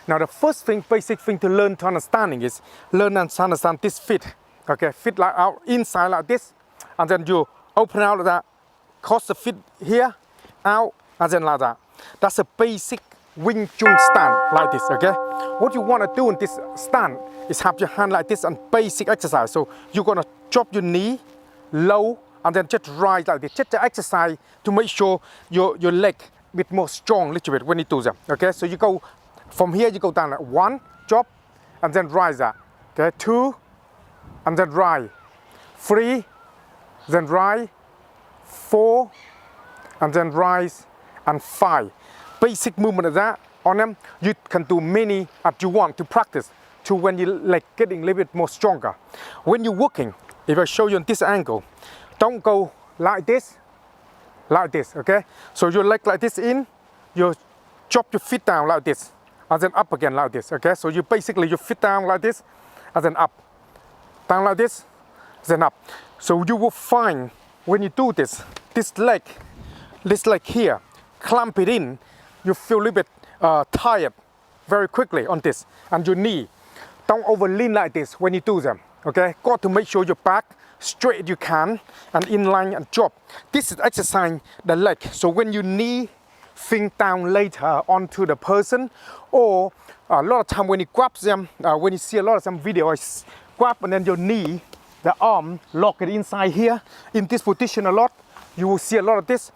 Now the first thing, basic thing to learn to understanding is learn and understand this fit. Okay, fit like out inside like this, and then you open out like that, cross the fit here, out, and then like that. That's a basic Wing Chun stand like this. Okay, what you want to do in this stand is have your hand like this and basic exercise. So you're gonna drop your knee low and then just rise like this. Just to exercise to make sure your leg a bit more strong, a little bit when you do them. Okay, so you go from here, you go down like 1, drop, and then rise that. Okay, 2, and then rise. 3, then rise. 4, and then rise, and 5. Basic movement of that on them. You can do many as you want to practice to when you like getting a little bit more stronger. When you're working, if I show you on this angle, don't go like this, okay? So your leg like this in, you drop your feet down like this, and then up again like this, okay? So you basically, your feet down like this, and then up. Down like this, then up. So you will find when you do this leg here, clamp it in, you feel a little bit tired very quickly on this, and your knee. Don't over lean like this when you do them, okay? Got to make sure your back straight as you can, and in line and drop. This is exercising the leg. So when you knee thing down later onto the person, or a lot of time when you grab them, when you see a lot of some videos, grab and then your knee, the arm, lock it inside here, in this position a lot. You will see a lot of this.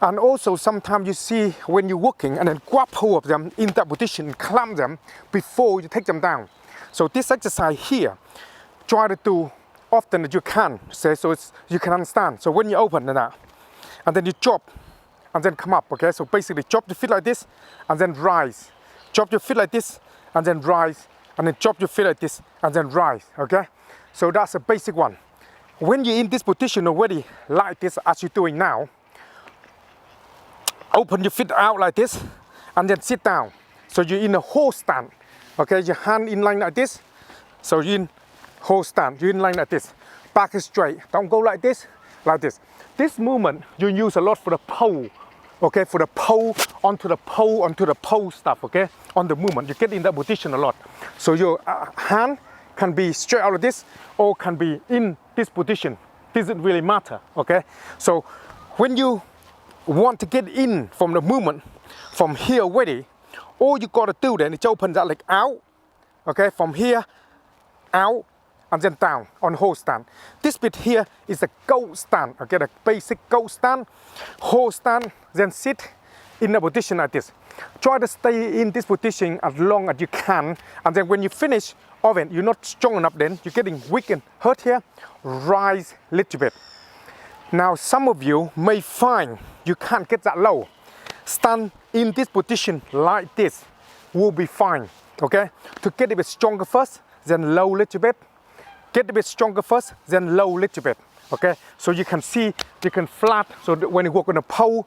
And also sometimes you see when you're working and then grab hold of them in that position, clamp them before you take them down. So this exercise here, try to do often as you can, so you can understand. So when you open that, and then you drop, and then come up, okay? So basically drop your feet like this, and then rise. Drop your feet like this, and then rise, and then drop your feet like this, and then rise, okay? So that's a basic one. When you're in this position already, like this as you're doing now, open your feet out like this, and then sit down. So you're in a whole stand, okay? Your hand in line like this, so you're in whole stand, you're in line like this. Back is straight, don't go like this, like this. This movement you use a lot for the pole, okay? For the pole, onto the pole stuff, okay? On the movement, you get in that position a lot. So your hand can be straight out of this, or can be in this position. Doesn't really matter, okay? So when you want to get in from the movement, from here already, all you gotta do then is open that leg out, okay? From here, out, and then down on whole stand. This bit here is the goat stand, okay? The basic goat stand, whole stand, then sit in a position like this. Try to stay in this position as long as you can, and then when you finish, often you're not strong enough then, you're getting weak and hurt here, rise a little bit. Now some of you may find you can't get that low. Stand in this position like this will be fine, okay? To get a bit stronger first, then low a little bit. Get a bit stronger first, then low a little bit, okay? So you can see, you can flat, so that when you work on a pole,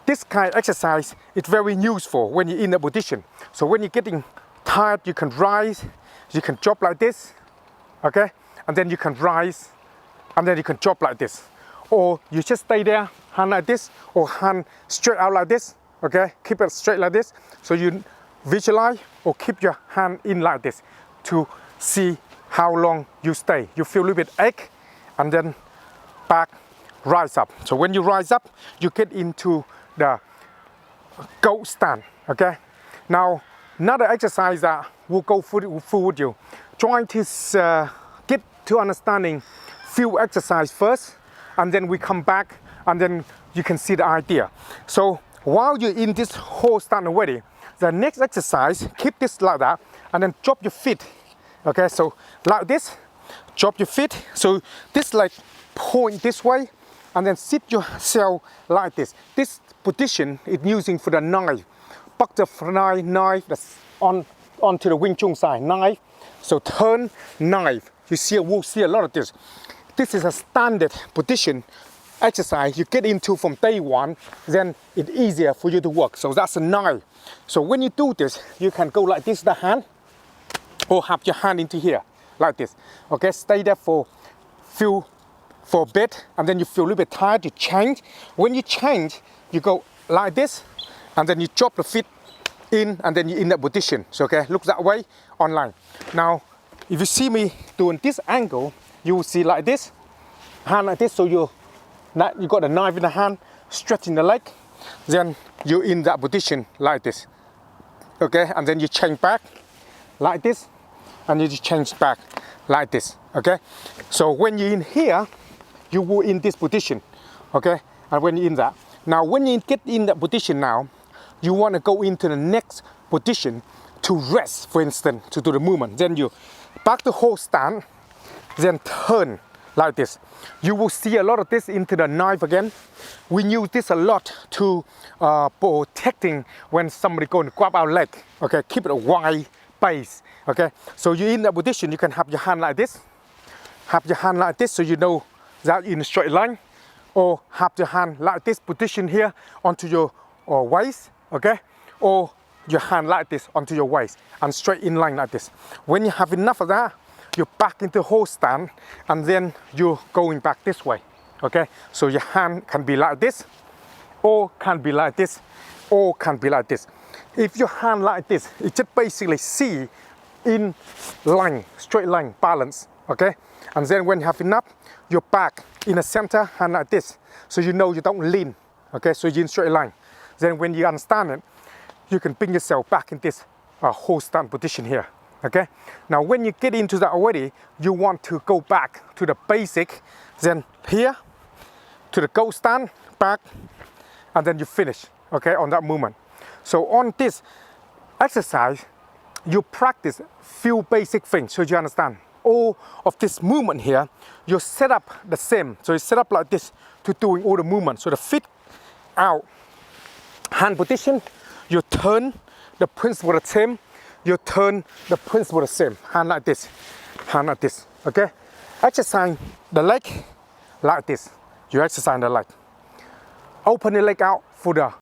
this kind of exercise is very useful when you're in a position. So when you're getting tired, you can rise, you can drop like this, okay? And then you can rise, and then you can drop like this. Or you just stay there, hand like this, or hand straight out like this, okay? Keep it straight like this. So you visualize, or keep your hand in like this to see how long you stay. You feel a little bit ache, and then back, rise up. So when you rise up, you get into the goat stand, okay? Now, another exercise that we'll go through with you, trying to get to understanding few exercise first, and then we come back, and then you can see the idea. So while you're in this whole stand already, the next exercise, keep this like that, and then drop your feet, okay? So like this, drop your feet. So this like point this way, and then sit yourself like this. This position is using for the knife. Buck the knife that's onto the Wing Chun side, knife. So turn, knife. We'll see a lot of this. This is a standard position exercise you get into from day one, then it's easier for you to work. So that's a knife. So when you do this, you can go like this, the hand, or have your hand into here, like this. Okay, stay there for a bit, and then you feel a little bit tired, you change. When you change, you go like this, and then you drop the feet in, and then you're in that position. So okay, look that way online. Now, if you see me doing this angle, you will see like this, hand like this. So you got the knife in the hand, stretching the leg, then you're in that position like this. Okay, and then you change back like this, and you just change back like this. Okay, so when you're in here, you will in this position. Okay, and when you're in that, now when you get in that position now, you want to go into the next position to rest, for instance, to do the movement. Then you back the whole stand, then turn like this. You will see a lot of this into the knife again. We use this a lot to protecting when somebody going to grab our leg. Okay, keep it a wide base. Okay, so you're in that position, you can have your hand like this. Have your hand like this so you know that you're in a straight line. Or have your hand like this position here onto your waist. Okay, or your hand like this onto your waist and straight in line like this. When you have enough of that, you're back into whole stand, and then you're going back this way. Okay, so your hand can be like this, or can be like this, or can be like this. If your hand like this, it just basically see in line, straight line, balance. Okay, and then when you have enough, you're back in the center, hand like this, so you know you don't lean. Okay, so you're in straight line. Then when you understand it, you can bring yourself back in this whole stand position here. Okay, now when you get into that already, you want to go back to the basic, then here to the goat stand, back, and then you finish. Okay, on that movement. So on this exercise, you practice few basic things so you understand. All of this movement here, you set up the same. So you set up like this to doing all the movement. So the feet out, hand position, you turn the principle the same. You turn the principle the same. Hand like this, hand like this. Okay? Exercise the leg like this. You exercise the leg. Open the leg out for the